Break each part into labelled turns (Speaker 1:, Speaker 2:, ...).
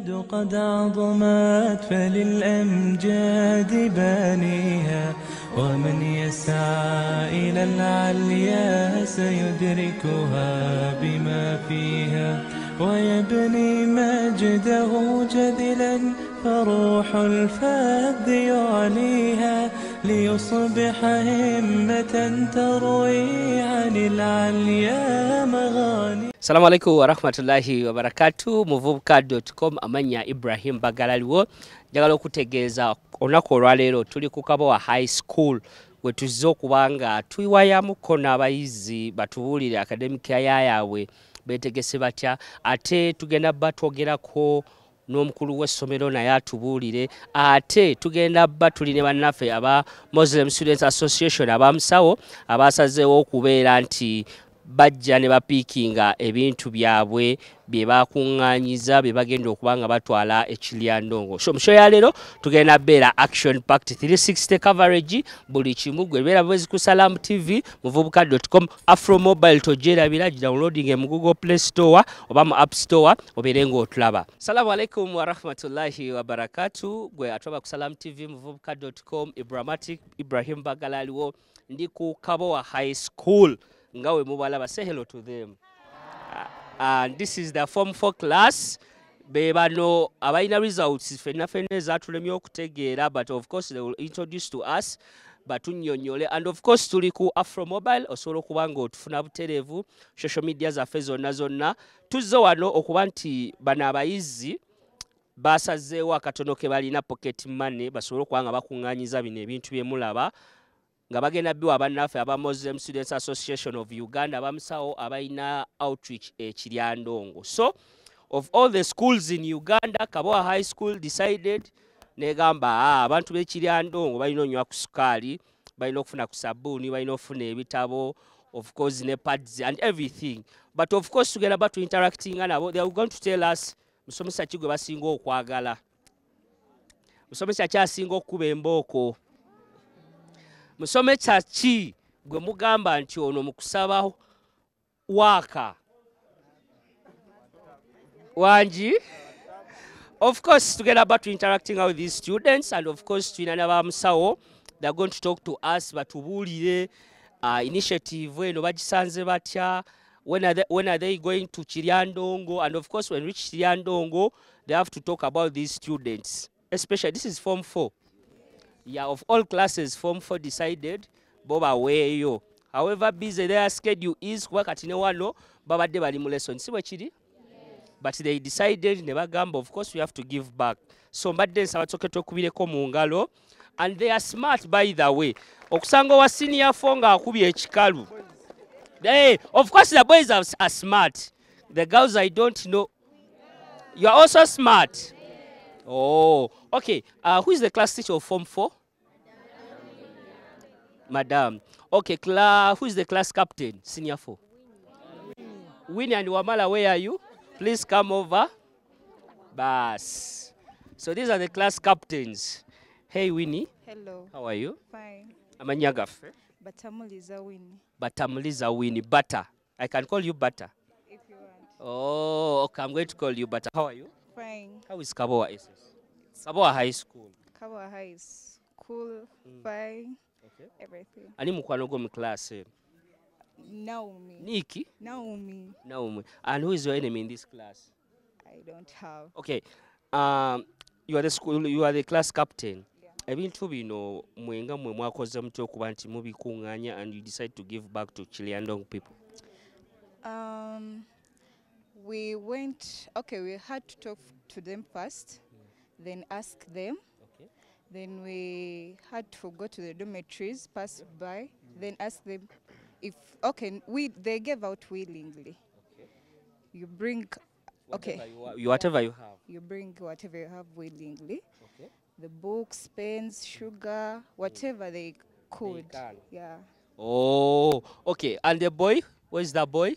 Speaker 1: البلاد قد عظمت فللأمجاد بانيها ومن يسعى إلى العليا سيدركها بما فيها ويبني مجده جذلا فروح الفذ يعليها ليصبح همة تروي عن العليا مغاني.
Speaker 2: Assalamu alaikum wa rahmatullahi wa barakatuh. Muvubuka.com amanya Ibrahim Bagalaliwo. Njagala okutegeeza olunaku olwaleero tuli ku Kabowa High School we tuzze okubanga tuyiwayamu kona abayizi batubuulire academic yaabwe beetegese batya ate tugenda batwogerako n'omukulu w'essomero naye atubuulire ate tugenda tuli ne bannaffe aba Muslim Students Association abamusawo abasazeewo okubeera nti bajja ne bapiikinga ebintu byabwe bye bakuŋŋaanyiza bye bagenda okubanga batwala ekiryandongo. So musho ya leero tugenda beera action packed 360 coverage buli kimu gwe beera bwezi ku Salam TV muvubuka.com Afro Mobile tojerabira downloading mu Google Play Store oba mu App Store oberenga otulaba. Assalamu alaikum wa rahmatullahi wa barakatuh. Gwe atoba ku Salam TV muvubuka.com Ibrahim Bagalaliwo ndi ku Kabowa High School. Ngawe mubalaba, say hello to them. And this is the Form 4 class. Bebano abaina results fena zatulemye okutegeera, but of course they will introduce to us batunyonyole. And of course tuli ku Afro Mobile osobola okubanga otufuna butereevu social media zaffe zonna tuzze wano okuba nti bano abayizi basazeewo akatono ke balina pocket money basobole okubanga bakuŋŋaanyiza bino ebintu bye mulaba nga bagenda biwa bannaffe aba Muslim Students Association of Uganda abamusawo abaina outreach ekiryandongo. So of all the schools in Uganda, Kabowa High School decided negamba abantu b'ekiryandongo balina onywa ku sukaali, balina okufuna ku sabbuuni, balina okufuna ebitabo, of course ne pads and everything. But of course tugenda batu interacting nabo, they are going to tell us musomesa ki gwe basinga okwagala, musomesa ki asinga okukuba embooko, musomesa ki gwe mugamba nti ono mu kusaba waaka wangi. Of course together about interacting with these students, and of course twina n'abamusawo they are going to talk to us batubuulire initiative eno bagisanze batya, when are they going to Kiryandongo, and of course when reach Kiryandongo they have to talk about these students, especially this is Form 4. Yeah, of all classes, Form 4 decided boba weyo. However busy their schedule is, wakati ne wano babadde bali mu lesson si bwe kiri. But they decided ne bagamba of course we have to give back. So mbadde nsaba tokete okubireko mu ngalo, and they are smart by the way. Okusanga wa senior 4 nga akubye ekikalu. Hey, of course the boys are smart. The girls I don't know. You are also smart. Oh, okay. Who is the class teacher of Form 4? Madam. Okay, who is the class captain? Senior 4. Winnie and Wamala, where are you? Please come over. Bas. So these are the class captains. Hey, Winnie.
Speaker 3: Hello.
Speaker 2: How are you?
Speaker 3: Fine.
Speaker 2: Amanyagafe.
Speaker 3: Batamuliza Winnie.
Speaker 2: Batamuliza Winnie. Butter. I can call you Butter.
Speaker 3: If you want.
Speaker 2: Oh, okay. I'm going to call you Butter. How are you?
Speaker 3: Fine.
Speaker 2: How is Kabowa SS? Kabowa High School.
Speaker 3: Kabowa High School. Fine.
Speaker 2: Okay.
Speaker 3: Everything.
Speaker 2: Ani mukwano go mu class?
Speaker 3: Naomi.
Speaker 2: Niki?
Speaker 3: Naomi.
Speaker 2: Naomi. And who is your enemy in this class?
Speaker 3: I don't have.
Speaker 2: Okay. You are the school. You are the class captain.
Speaker 3: Yeah.
Speaker 2: Ebintu bino mwenga mwe mwakoze mutyo okuba nti mubikuŋŋaanya and you decide to give back to Kiryandongo people.
Speaker 3: We went. Okay, we had to talk to them first, then ask them.
Speaker 2: Okay.
Speaker 3: Then we had to go to the dormitories, pass by, then ask them if they gave out willingly.
Speaker 2: Okay.
Speaker 3: You bring
Speaker 2: Whatever whatever you have.
Speaker 3: You bring whatever you have willingly.
Speaker 2: Okay.
Speaker 3: The books, pens, sugar, whatever they could.
Speaker 2: They can.
Speaker 3: Yeah.
Speaker 2: Oh, okay. And the boy? Where's the boy?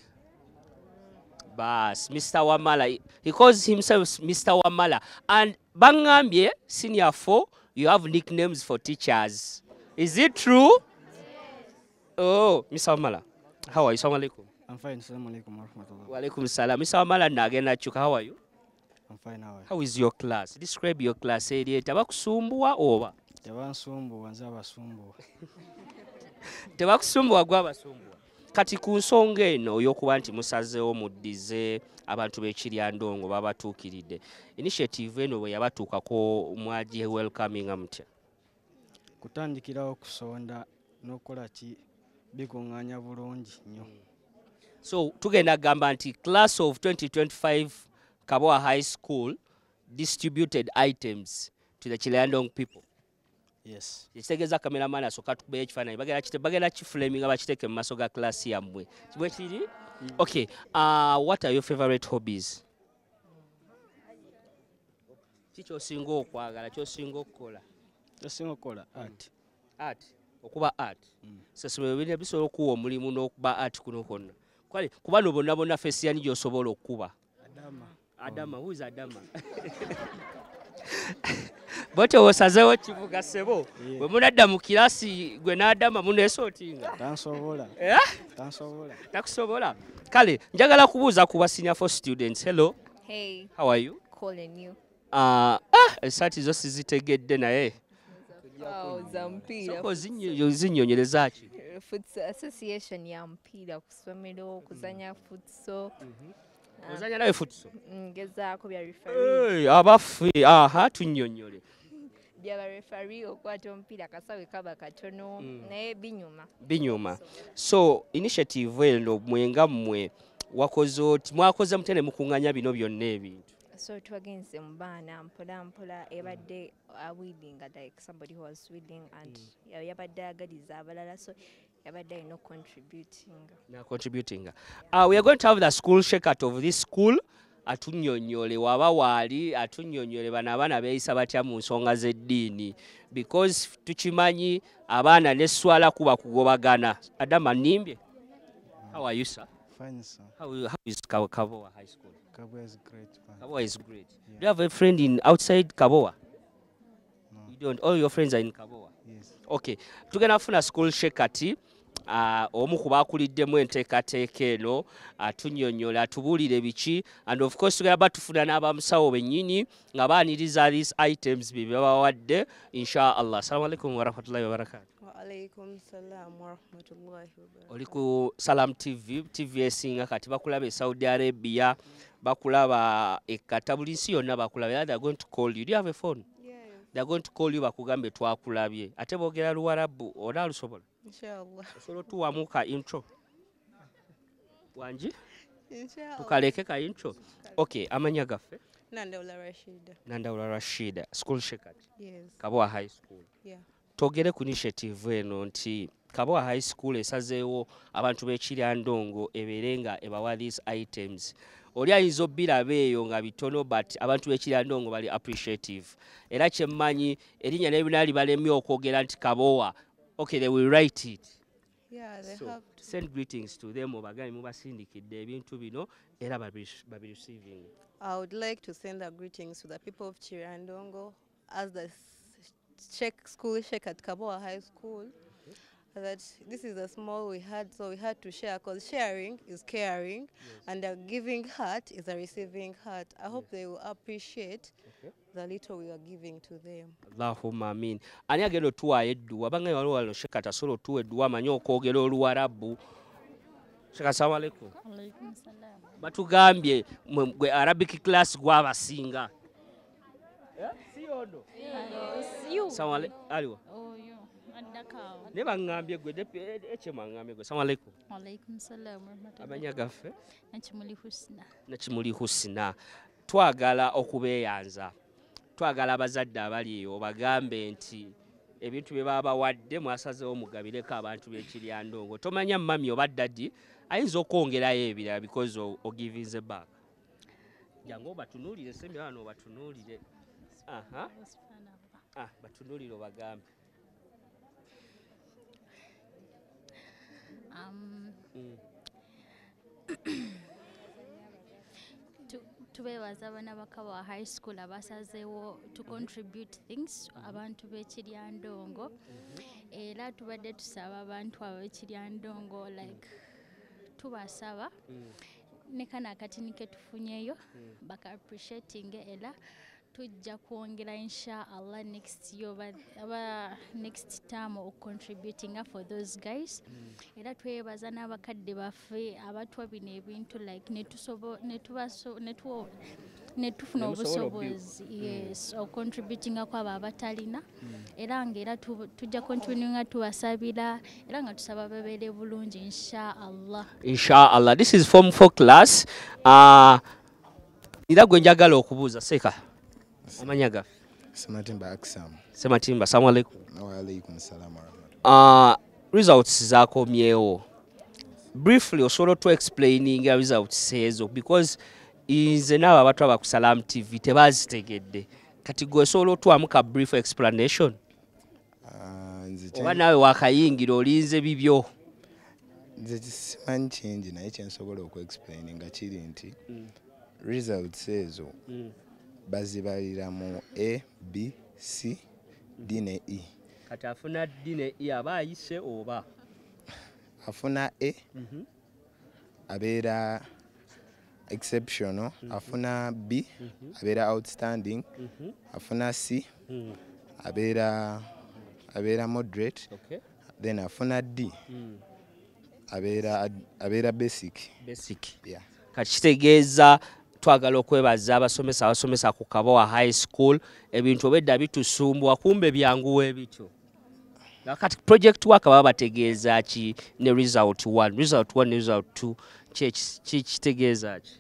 Speaker 2: Bas, Mr. Wamala. He calls himself Mr. Wamala. And Bangambie, Senior 4, you have nicknames for teachers. Is it true? Yes. Oh, Mr. Wamala. How are you? Assalamu alaikum.
Speaker 4: I'm fine. Assalamu alaikum wa rahmatullah.
Speaker 2: Wa alaikum salam. Mr. Wamala nagenda chuka. How are you?
Speaker 4: I'm fine, how are you?
Speaker 2: How is your class? Describe your class area. Tebakusumbuwa oba?
Speaker 4: Tebansumbuwa, nze abasumbuwa.
Speaker 2: Tebakusumbuwa gwe abasumbuwa. Kati ku nsonga eno y'okuba nti musazeewo muddize abantu b'Ekiryandongo babatuukiridde. Initiative eno bwe yabatuukako mwagi welcominga mutya?
Speaker 4: Kutandikirawo kusonda n'okukola ki bikuŋŋaanya bulungi nnyo.
Speaker 2: So tugenda kugamba nti class of 2025 Kabowa High School distributed items to the Kiryandongo people.
Speaker 4: Yes.
Speaker 2: Ekitegeeza cameraman asooka tukubeera ekifaananyi bagenda kifulaminga bakiteeke mu maaso ga class yammwe. Bwe kiri? Okay. What are your favorite hobbies? Ki ky'osinga okwagala, ky'osinga okukola?
Speaker 4: Kyosinga okukola art.
Speaker 2: Art. Okuba art. Sasoma bino bisobola okuwa omulimu n'okuba art kuno kwonna. Ku bano bonna bonna fesiyani gy'osobola okuba. Adama, who is Adama? Bote osazeewo kivuga ssebo. Bwe munadda mu kirasi gwe n'Adama muneesootinga.
Speaker 4: Tansobola. Tansobola.
Speaker 2: Takusobola. Kale, njagala kubuuza ku ba senior four students. Hello.
Speaker 5: Hey,
Speaker 2: How are you?
Speaker 5: calling you.
Speaker 2: Esaati zo sizitegedde naye.
Speaker 5: Za mpira.
Speaker 2: Soko zinnyonyereza ki?
Speaker 5: Futsal Association ya mpira ku ssomero kuzanya futsal.
Speaker 2: Ozanya nawe futsal?
Speaker 5: Ngezaako bya referee.
Speaker 2: Abaffe, tunnyonnyole.
Speaker 5: Bya referee okwata omupiira akasawe kaba katono naye binyuma.
Speaker 2: Binyuma. So, initiative eno mwenga mmwe mwakoze mutene mukuŋŋanya bino byonna ebintu.
Speaker 5: So twagenze mu baana mpola mpola ebadde willing, like somebody who was willing and yabadde agaliza abalala, so yabadde no contributing.
Speaker 2: We are going to have the school shake-out of this school. Atunnyonnyole waba waali atunnyonnyole bano abaana beeyisa batya mu nsonga z'eddiini, because tukimanyi abaana n'esswala kuba kugobagana. Adama Nimbye, how are you, sir?
Speaker 4: Fine, sir.
Speaker 2: How is Kabowa High School?
Speaker 4: Kabowa is great.
Speaker 2: Kabowa is great.
Speaker 4: Yeah.
Speaker 2: Do you have a friend outside Kabowa?
Speaker 4: No.
Speaker 2: You don't. All your friends are in Kabowa?
Speaker 4: Yes.
Speaker 2: Okay. Tugenda kufuna school shake-out. Omu ku baakuliddemu enteekateeka eno atunnyonnyola atubuulire biki, and of course tugenda tufuna n'abamusawo bennyini nga baaniriza these items bye babawadde insha Allah. Assalamu alaikum warahmatullahi wabarakatuh.
Speaker 6: Wa alaikum salam warahmatullahi wabarakatuh.
Speaker 2: Oli ku Salam TV esinga kati bakulaba e Saudi Arabia, bakulaba e Qatar, buli nsi yonna bakulaba. They are going to call you. Do you have a phone?
Speaker 6: Yeah,
Speaker 2: They are going to call you bakugambe twakulabye. Ate boogera Luwarabu oba lusobola?
Speaker 6: inshallah.
Speaker 2: Osobola otuwamu ka intro wangi
Speaker 6: Inshallah.
Speaker 2: tukaleke ka intro. Okay, amanya gaffe?
Speaker 6: Nandawula Rashida.
Speaker 2: Nandawula Rashida, school shake-out,
Speaker 6: Yes.
Speaker 2: Kabowa High School.
Speaker 6: Yeah.
Speaker 2: Twogere ku initiative eno nti Kabowa High School esazeewo abantu b'Ekiryandongo ebeere nga ebawa these items. Oli ayinza obbiraba eyo nga bitono, but abantu b'Ekiryandongo bali appreciative. Era kyemmanyi erinnya n'ebinaali balemye okwogera nti Kabowa. Okay, they will write it.
Speaker 6: Yeah, they
Speaker 2: So,
Speaker 6: have to.
Speaker 2: send greetings to them obagambe mubasindikidde ebintu bino era babi receiving.
Speaker 6: I would like to send the greetings to the people of Kiryandongo as the school shake at Kabowa High School. That this is the small we had, so we had to share, because sharing is caring, and a giving heart is a receiving heart. I hope they will appreciate the little we are giving to them.
Speaker 2: Allahumma amin. Ani agenda otuwaayo edduwa? Bangaye waliwo wano Sheikh tasobola otuwa edduwa amanyi okwogera Oluwarabu. Sheikh, assalamu alaikum.
Speaker 7: Alaikum salam.
Speaker 2: Batugambye gwe Arabic class gwabasinga. Si ono.
Speaker 7: You.
Speaker 2: Assalamu alaikum. Aliwo.
Speaker 7: Oh, you. Andakawa.
Speaker 2: Ne baŋŋambye gwe ekyema ŋŋambye gwe. Assalamu alaikum.
Speaker 7: Alaikum salam.
Speaker 2: Amanya gaffe?
Speaker 7: Nachimuli Husna.
Speaker 2: Nakimuli Husna. Twagala okubeeyanza. Twagala abazadde abali eyo bagambe nti ebintu bye baba bawadde mwasazeewo mugabireko abantu b'Ekiryandongo. Tomanya mami oba daddy ayinza okwongerayo ebirala because of giving the back. Jangu obatunuulire sembe wano obatunuulire. Batunuulire obagambe.
Speaker 7: Tubeebaza abaana ba Kabowa High School abasazeewo to contribute things abantu b'Ekiryandongo. Era tubadde tusaba abantu ab'Ekiryandongo like tubasaba ne kana akatini ke tufunyeyo baka appreciating era tujja kwongera inshallah next year aba next term of contributing for those guys era twebaza n'abakadde baffe abatwa bino ebintu like netufuna obusobozi yes o contributing kwabo abatalina era ngera tujja continuing tubasabira era nga tusaba babeere bulungi inshallah.
Speaker 2: This is form 4 class. Ira gwe njagala okubuuza seka amanya gaffe.
Speaker 8: Sematimba Aksam.
Speaker 2: Sematimba, assalamu alaikum.
Speaker 8: Wa alaikum salam wa rahmatullah.
Speaker 2: Results zakomyewo. Briefly osobola to explaining results ezo because nze n'abo abantu abakusalamu TV tebazitegedde. Kati gwe osobola otwamuka brief explanation. Oba naawe wakayingira olinze bibyo.
Speaker 8: Nze simanyi kingi naye kyensobola okuexplain nga kiri nti results ezo bazibalira mu A, B, C, D ne E.
Speaker 2: Kati afuna D ne E aba ayise oba?
Speaker 8: Afuna A, abeera exceptional, afuna B, abeera outstanding, afuna C, abeera moderate, then afuna D, abeera basic. Yeah.
Speaker 2: Kati kitegeeza twagala okwebaza abasomesa ku Kabowa High School ebintu obedda bitusumbwa kumbe byangu ebityo. Kati project work baba bategeeza ki ne result 1 ne result 2 kitegeeza ki?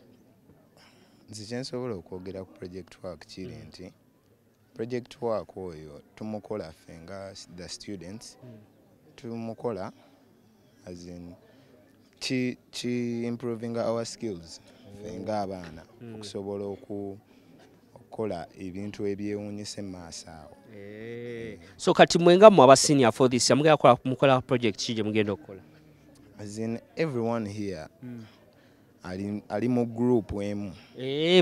Speaker 8: Nze kyensobola okwogera ku project work kiri nti project work oyo tumukola ffe nga the students tumukola as in improving our skills ffe nga abaana okusobola okukola ebintu ebyewuunyisa emmaaso awo.
Speaker 2: So kati mwenga mu aba senior for this mugenda mukola project ki gye mugenda okukola?
Speaker 8: As in everyone here ali mu group emu.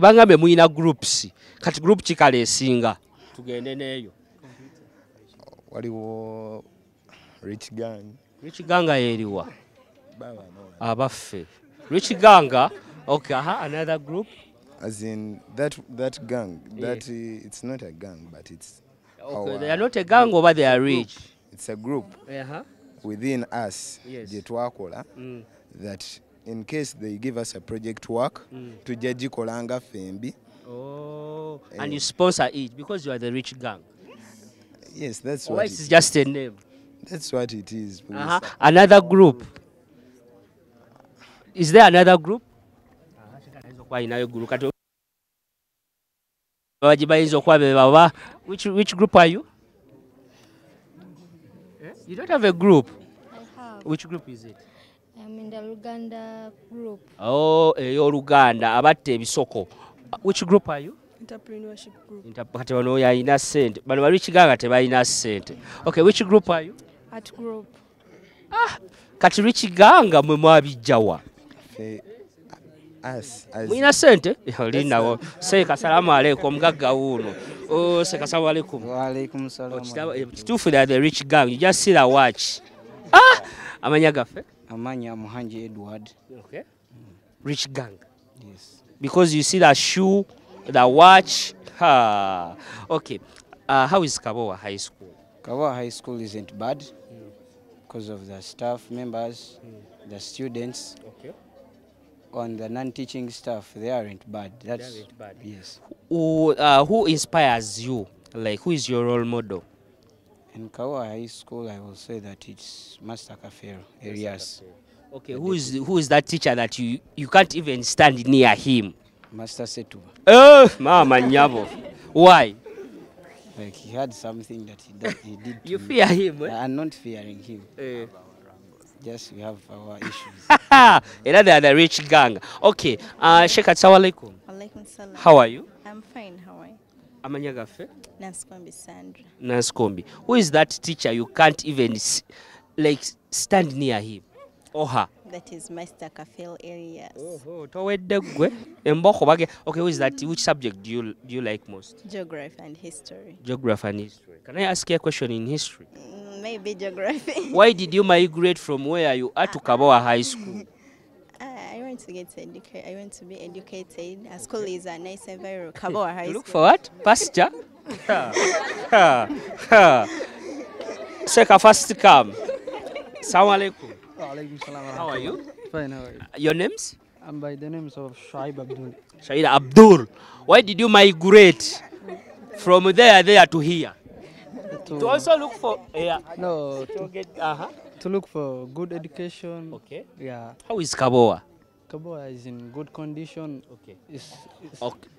Speaker 2: Bangambe muyina groups. Kati group ki kale esinga? Tugende neeyo.
Speaker 8: Waliwo Rich Gang.
Speaker 2: Rich Gang eriwa? Abaffe. Rich Gang? Okay, another group?
Speaker 8: As in that gang, that it's not a gang, but it's
Speaker 2: okay, they are not a gang over they are rich.
Speaker 8: It's a group within us, that in case they give us a project work, to judge kolanga fembi.
Speaker 2: Oh, and you sponsor it because you are the Rich Gang.
Speaker 8: Yes, that's what
Speaker 2: it's just a name.
Speaker 8: That's what it is.
Speaker 2: Another group. Is there another group? Which group are you? You don't have a group?
Speaker 9: I have.
Speaker 2: Which group is it?
Speaker 9: I'm in the Luganda group.
Speaker 2: Oh, your Luganda. Abatte bisoko. Which group are you?
Speaker 10: Entrepreneurship group.
Speaker 2: Kati wano ya innocent. Bano ba Rich Gang teba innocent. Okay, which group are you?
Speaker 10: Art group.
Speaker 2: Kati Rich Gang mwe mwabijjawa. Mwina sente? Olinawo. Seka salamu alaikum mugagga wuno. Oh, seka salamu alaikum.
Speaker 4: Wa alaikum salam.
Speaker 2: Kituufu the Rich Gang. You just see the watch. Amanya gaffe?
Speaker 4: Amanya Muhanji Edward.
Speaker 2: Okay. Rich Gang.
Speaker 4: Yes.
Speaker 2: Because you see the shoe, the watch. Okay. How is Kabowa High School?
Speaker 4: Kabowa High School isn't bad because of the staff members, the students.
Speaker 2: Okay.
Speaker 4: On the non-teaching staff, they aren't bad.
Speaker 2: They aren't bad.
Speaker 4: Yes.
Speaker 2: Who inspires you? Like, who is your role model?
Speaker 4: In Kabowa High School, I will say that it's Master Kafero, Elias.
Speaker 2: Okay, who is that teacher that you can't even stand near him?
Speaker 4: Master Setuba.
Speaker 2: Oh, Mama Nyabo. Why?
Speaker 4: Like he had something that he did to
Speaker 2: you
Speaker 4: me.
Speaker 2: Fear him?
Speaker 4: I'm not fearing him. Just we have our issues.
Speaker 2: They are the Rich Gang. Okay, Sheikh, assalamu alaikum.
Speaker 11: Alaikum salam.
Speaker 2: How are you?
Speaker 11: I'm fine, how are you?
Speaker 2: Amanya gaffe?
Speaker 11: Nanskombi Sandra.
Speaker 2: Nanskombi. Who is that teacher you can't even stand near him or her?
Speaker 11: That is Master Kafel Elias.
Speaker 2: Towedde gwe emboko bage. Okay, who is that? Which subject do you like most?
Speaker 11: Geography and history.
Speaker 2: Geography and history. Can I ask you a question in history?
Speaker 11: Maybe geography.
Speaker 2: Why did you migrate from where you are to Kabowa High School?
Speaker 11: I want to get educated. I want to be educated. Our school is a nice environment. Kaboa High School.
Speaker 2: Look for what? Pastor? Seka first come. Assalamu alaikum.
Speaker 12: Alaikum salam.
Speaker 2: How are you?
Speaker 12: Fine, how are you?
Speaker 2: Your names?
Speaker 12: I'm by the names of Shaib Abdul.
Speaker 2: Shaida Abdul. Why did you migrate from there to here? To also look for
Speaker 12: no
Speaker 2: to get
Speaker 12: to look for good education.
Speaker 2: Okay.
Speaker 12: Yeah.
Speaker 2: How is Kaboa?
Speaker 12: Kaboa is in good condition.
Speaker 2: Okay.
Speaker 12: It's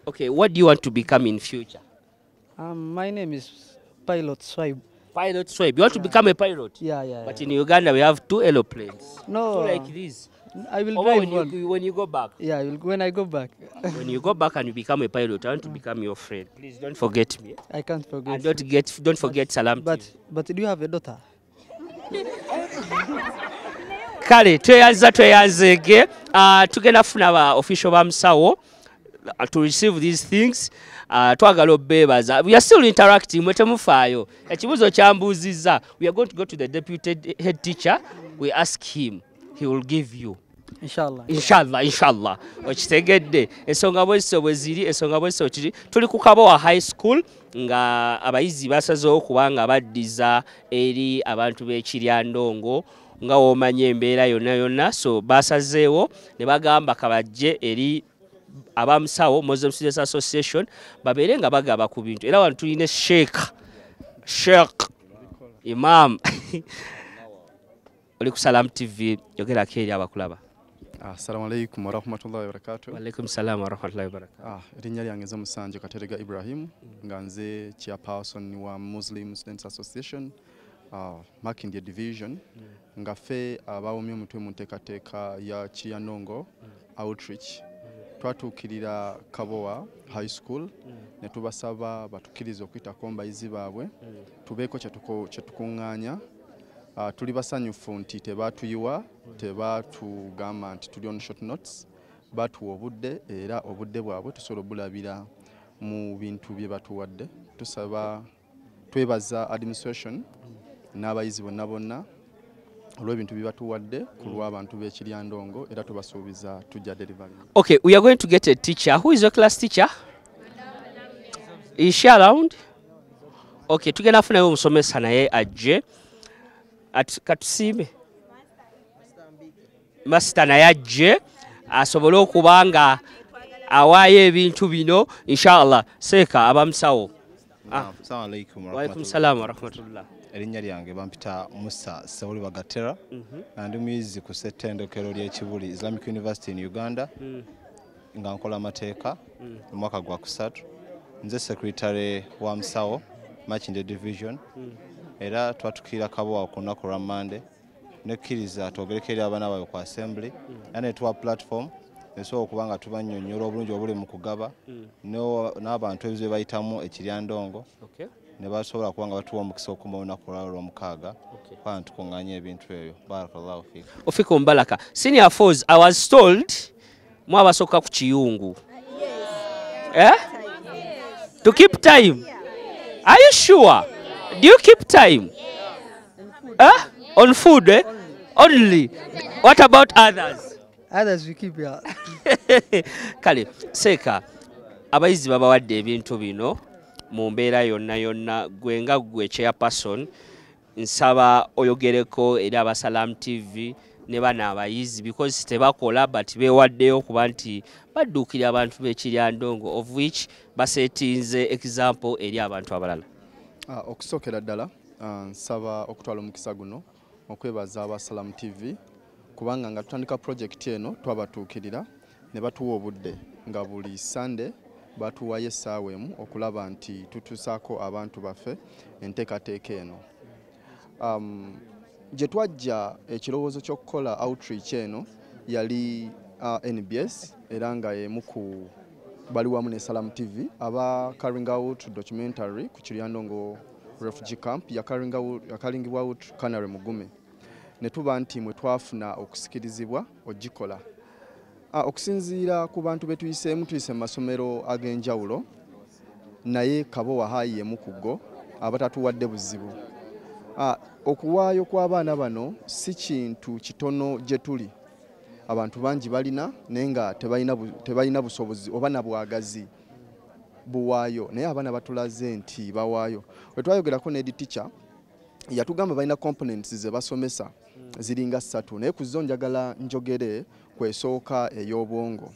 Speaker 2: Okay. What do you want to become in future?
Speaker 12: My name is Pilot Swipe.
Speaker 2: Pilot Swipe. You want to become a pilot?
Speaker 12: Yeah.
Speaker 2: But in Uganda we have 2 aeroplanes.
Speaker 12: No.
Speaker 2: Two like this.
Speaker 12: I will
Speaker 2: Or
Speaker 12: drive
Speaker 2: when
Speaker 12: one.
Speaker 2: when you go back.
Speaker 12: Yeah, when I go back.
Speaker 2: When you go back and you become a pilot, I want to become your friend. Please don't forget me.
Speaker 12: I can't forget.
Speaker 2: And don't forget Salam.
Speaker 12: But do you have a daughter?
Speaker 2: Kale tweyanzege tugenda kufuna aba official bamusawo to receive these things. Twagala obebaza. We are still interacting. Mwetemufaayo. Ekibuzo kyambuuziza. We are going to go to the deputy head teacher. We ask him. He will give you. Inshallah. Okitegedde. Ensonga bw'ezo bwe ziri, ensonga bw'ezo kiri. Tuli ku Kabowa High School nga abayizi basazeewo kubanga baddiza eri abantu b'Ekiryandongo nga womanya embeera yonna so basazeewo ne bagamba kabajje eri abamusawo Muslim Students Association babeere nga bagaba ku bintu era wano tulina Sheikh Imam oli ku Salam TV yogerako eri abakulaba.
Speaker 13: Assalamu alaikum warahmatullahi wabarakatuh.
Speaker 2: Wa alaikum salam warahmatullahi wabarakatuh.
Speaker 13: Erinnya lyange nze Musanje Katerega Ibrahim nga nze chairperson wa Muslim Students Association Makindye Division nga ffe abaawomye omutwe mu nteekateeka ya Kiryandongo Outreach twatuukirira Kabowa High School ne tubasaba batukirize okuyitako mbayizi baabwe tubeeko kye tukuŋŋaanya. Tuli basanyufu nti tebatuyiwa tebatugamba nti tuli on short notes batuwa obudde era obudde bwabwe tusobola obulabira mu bintu bye batuwadde. Tusaba twebaza administration n'abayizi bonna olw'ebintu bye batuwadde ku lw'abantu b'Ekiryandongo era tubasuubiza tujja delivery.
Speaker 2: Okay, we are going to get a teacher. Who is your class teacher? Is she around? Okay, tugenda kufunayo omusomesa naye ajje. Katusiime Master naye ajje asobole okuba nga awaayo ebintu bino inshallah. Seeka abamusawo.
Speaker 14: Assalamu alaikum
Speaker 2: wa alaikum salam wa rahmatullah.
Speaker 14: Erinnya lyange bampita Musa Sawuli Bagatera ndi muyizi ku ssettendekero ly'Ekibuli Islamic University in Uganda nga nkola amateeka mu mwaka gwa kusatu. Nze secretary wa musawo Makindye Division era twatukira Kabowa ku lunaku lwa Monday nekkiriza twogerekere abaana baabwe ku assembly ne tuwa platform esobola okuba nga tubannyonnyola obulungi obuli mu kugaba n'abantu ebizibu bayitamu Ekiryandongo ne basobola kuba nga batuwa omukisa okumba olunaku olw'omukaaga kubanga tukuŋŋaanya ebintu ebyo. Barakallahu fiik.
Speaker 2: Ofikum baraka. Senior Foz, I was told mwabasooka ku kiyungu. To keep time. Are you sure? Do you keep time? On food, Only. What about others?
Speaker 12: Others we keep, yeah.
Speaker 2: Kale, Seeka, abayizi babawadde ebintu bino mu mbeera yonna gwe nga gwe chairperson nsaba oyogereko eri aba Salam TV ne bana abayizi because tebakola but beewaddeyo kuba nti badduukira abantu b'Ekiryandongo of which basetinze example eri abantu abalala.
Speaker 13: Okusookera ddala nsaba okutwala omukisa guno okwebaza aba Salam TV kubanga nga tutandika project eno twabatuukirira ne batuwa obudde nga buli Sunday batuwayo essaawa emu okulaba nti tutuusaako abantu baffe enteekateeka eno. Gye twajja ekirowoozo ky'okukola outreach eno yali NBS era nga emu ku bali wamu ne Salam TV aba carrying out documentary ku Kiryandongo refugee camp ya carrying out Canary Mugume ne tuba nti mwe twafuna okusikirizibwa ogikola okusinziira ku bantu betuyiseemu tuyise mu masomero ag'enjawulo naye Kabowa High emu ku go abatatuwadde buzibu. Okuwaayo kw'abaana bano si kintu kitono gye tuli abantu bangi balina naye nga tebalina busobozi oba na bwagazi buwaayo, naye abaana batulaze nti bawaayo. Bwe twayogerako ne teacher yatugamba balina components ze basomesa ziringa 3, naye ku zo njagala njogere kwesooka ey'obwongo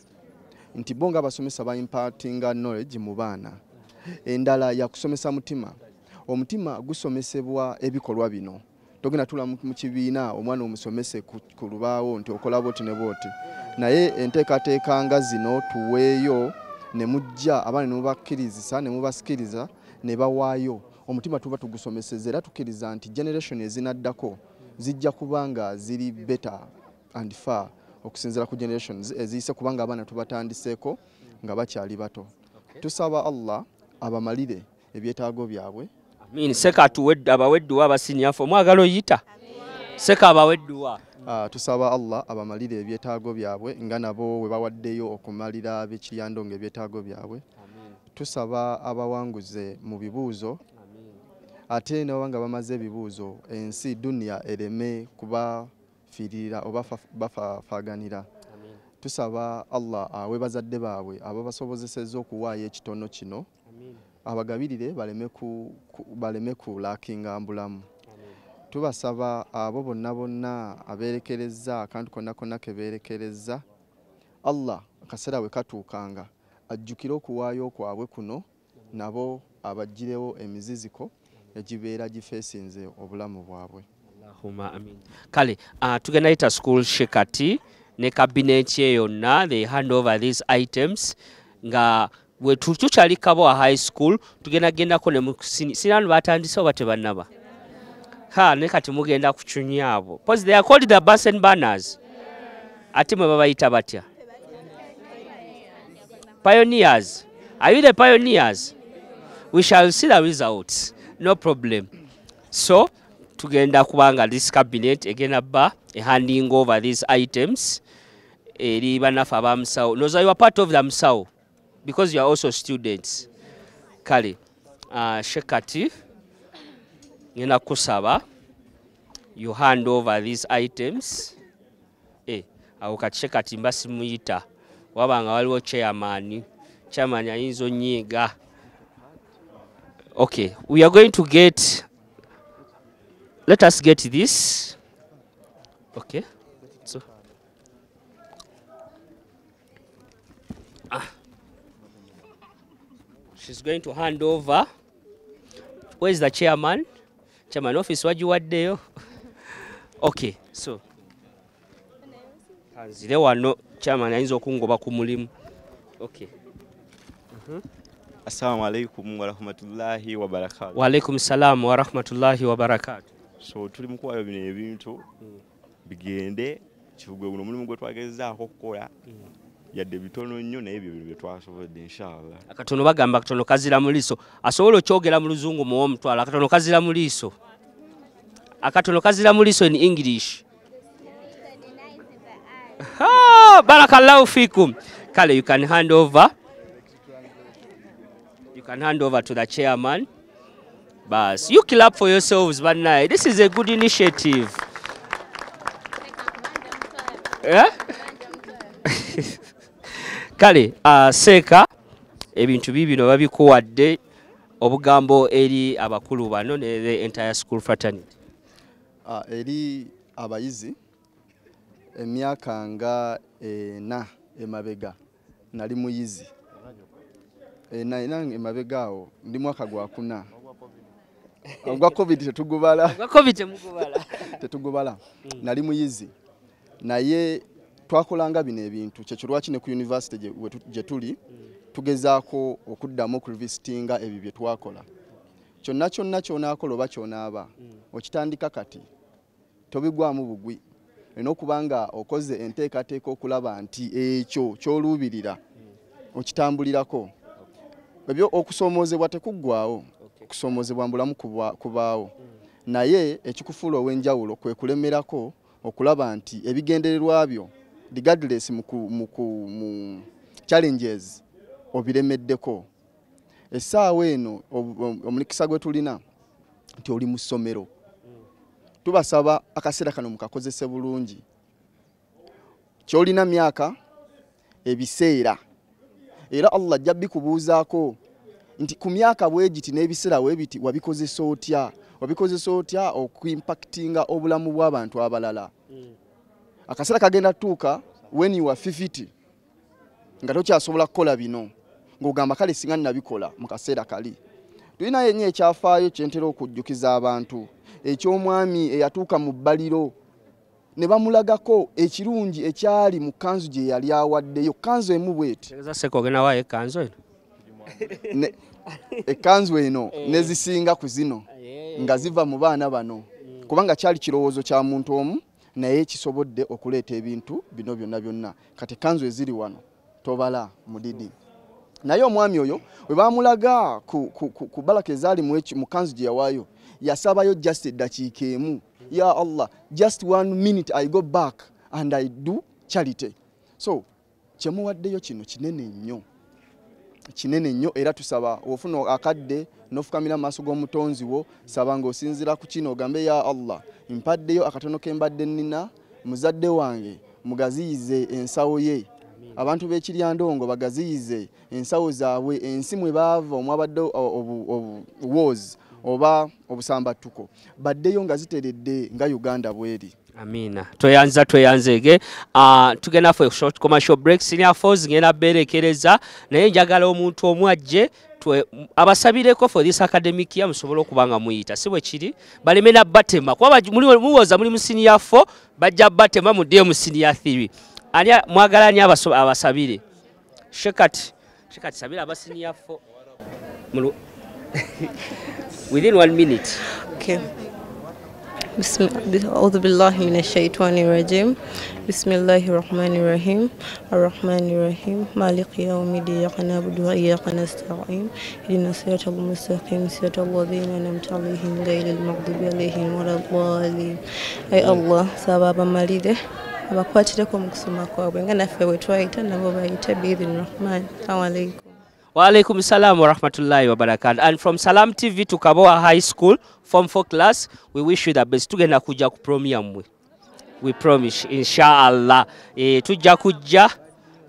Speaker 13: nti bo nga abasomesa ba impartinga knowledge mu baana. Endala ya kusomesa mutima. Omutima gusomesebwa ebikolwa bino. Togenda tula mu kibiina omwana omusomese ku lubaawo nti okola boti ne boti. Naye enteekateeka nga zino tuweeyo ne mujja abaana ne mubakkirizisa ne mubasikiriza ne bawaayo. Omutima tuba tugusomeseza era tukkiriza nti generation ezinaddako zijja kubanga ziri better and far okusinziira ku generations eziyise kubanga abaana tubatandiseeko nga bakyali bato. Tusaba Allah abamalire ebyetaago byabwe.
Speaker 2: Amin. Seka tuwedde abawedduwa abasinyafu omwagala oyita. Seka abawedduwa.
Speaker 13: Tusaba Allah abamalire ebyetaago byabwe nga nabo we bawaddeyo okumalira ab'Ekiryandongo ebyetaago byabwe. Tusaba abawanguze mu bibuuzo. Ate nabanga bamaze ebibuuzo ensi dunia ereme kubafiirira oba bafaaganira. Tusaba Allah awe bazadde baabwe ababasobozesezza okuwaayo ekitono kino abagabirire baleme kulaakinga mbulamu. Tubasaba abo bonna abeerekereza akantu konna ke beerekereza Allah akaseera we katuukanga ajjukire okuwaayo kwabwe kuno nabo abajjirewo emiziziko egibeera gifeesinze obulamu bwabwe.
Speaker 2: Allahumma amin. Kale tugenda yita school shekati ne cabinet ye yonna they hand over these items nga we tukyali Kabowa High School tugenda gendako ne sinanu batandise oba tebannaba. Ne kati mugenda kucunya abo. Because they are called the bus and banners. Ate mwe babayita batya? Pioneers. Are you the pioneers? We shall see the results. No problem. So, tugenda kubanga this cabinet egenda ba handing over these items. Eri banafu abamusawo. Noza you are part of the musawo because you are also students. Kale, Shekati, ngenda kusaba you hand over these items. Awo kati Shekati mbasi muyita. Wabanga waliwo chairman ayinza onyiiga. Okay, we are going to let us get this. Okay, so she's going to hand over. Where is the chairman? Chairman office wajiwaddeyo. Okay, so hanzire wano chairman ayinza okungoba ku mulimu. Okay.
Speaker 15: Assalamu alaikum wa rahmatullahi wa barakatuh.
Speaker 2: Wa alaikum salam wa rahmatullahi wa barakatuh.
Speaker 15: So tuli mukuwayo bino ebintu bigende kivugwe guno mulimu gwe twagezaako okukola yadde bitono nnyo naye ebyo bye twasobodde inshallah.
Speaker 2: Akatono bagamba katono kazira mu liiso. Asobola okyogera mu luzungu mu omutwala akatono kazira mu liiso. Akatono kazira mu liiso in English. Barakallahu fikum. Kale, you can hand over. You can hand over to the chairman. Bas, you clap for yourselves, but this is a good initiative. Yeah? Kale, Seka, ebintu bibino babikuwadde obugambo eri abakulu bano ne the entire school fraternity.
Speaker 13: Eri abayizi emyaka nga na emabega nali muyizi na emabega awo ndi mwaka gwa kuna ogwa covid tetugubala nali muyizi naye twakolanga bino ebintu kyekirwaki ne ku university gye tuli tugezaako okuddamu okurevisitinga ebyo bye twakola kyonna kyonaakola oba kyonaaba okitandika kati tobigwamu bugwi olina okubanga okoze enteekateeka okulaba nti ekyo kyoluubirira okitambulirako. Ebyo okusoomozebwa tekuggwaawo, okusoomozebwa mbulamu kubaawo, naye ekikufuula ow'enjawulo kwe kulemerako okulaba nti ebigendererwa byo regardless mu challenges obiremeddeko. Essaawa eno omukisa gwe tulina nti oli mu ssomero. Tubasaba akaseera kano mukakozese bulungi.
Speaker 16: kyolina myaka ebiseera era Allah ajja bikubuuzaako nti ku myaka bwegiti n'ebiseera webiti wabikoze otya okuimpactinga obulamu bw'abantu abalala. Akaseera kagenda tuuka when you are 50 nga tokyasobola kukola bino ng'ogamba kale singa nabikola mu kaseera kali. Tulina yenye ekyafaayo kyentera okujjukiza abantu eky'omwami eyatuuka mu bbaliro ne bamulagako ekirungi ekyali mu kanzu gye yali awaddeyo. Kanzu emu bweti ekanzu eno nezisinga ku zino nga ziva mu baana bano kubanga kyali kirowoozo kya muntu omu naye kisobodde okuleeta ebintu bino byonna. Kati kanzu eziri wano tobala mudidi. Naye omwami oyo we bamulaga ku balaka ezaali mu kanzu gye yawaayo yasabayo just eddakiika emu. Ya Allah, just 1 minute I go back and I do charity. So kyemuwaddeyo kino kinene nnyo era tusaba ofuna akadde n'ofukamira maaso g'omutonzi wo saba ng'osinzira ku kino ogambe ya Allah mpaddeyo akatono ke mbadde nnina muzadde wange mugaziyize ensawo ye. Abantu b'Ekiryandongo bagaziyize ensawo zaabwe ensi mwe baava omwabadde obuwoozi oba obusambattuko baddeyo nga ziteredde nga Uganda bweri.
Speaker 2: Amina. Tweyanzege. Tugenda for a short commercial break. Senior Force ngenda berekereza naye njagala omuntu omwajje abasabireko for this academic year musobola okubanga muyita. Si bwe kiri balemena batema. Kuba muwoza muri mu senior 4 bajja batema mudde mu senior 3. Ani mwagalanya abasabire. Shekati sabira aba senior 4. Within 1 minute.
Speaker 6: Okay. أعوذ بالله من الشيطان الرجيم بسم الله الرحمن الرحيم الرحمن الرحيم مالك يوم الدين إياك نعبد وإياك نستعين اهدنا الصراط المستقيم صراط الذين أنعمت عليهم غير المغضوب عليهم ولا الضالين. أي الله سبب مالده abakwatireko mu kusoma kwabwe nga naffe bwe twayita nabo bayita biidhni rahman. Assalamu alaikum.
Speaker 2: Wa alaikum salam wa rahmatullahi wa barakatuh. And from Salam TV to Kabowa High School, Form 4 class, we wish you the best. Tugenda kuja ku premium we promise, inshallah. Tujja kuja,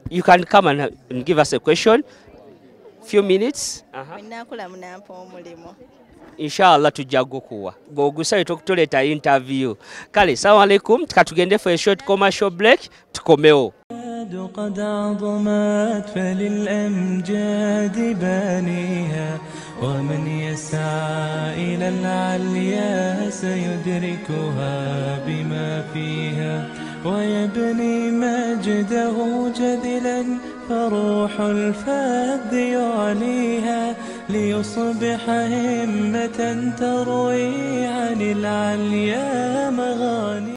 Speaker 2: you can come and give us a question. Few minutes. Inshallah tujja gokuwa. Gogusa tukutoleta interview. Kale, assalamu alaikum. Tukatugende for a short commercial break. Tukomeo.
Speaker 1: قد عظمت فللأمجاد بانيها ومن يسعى إلى العليا سيدركها بما فيها ويبني مجده جذلا فروح الفذ يعليها ليصبح همة تروي عن العليا مغاني.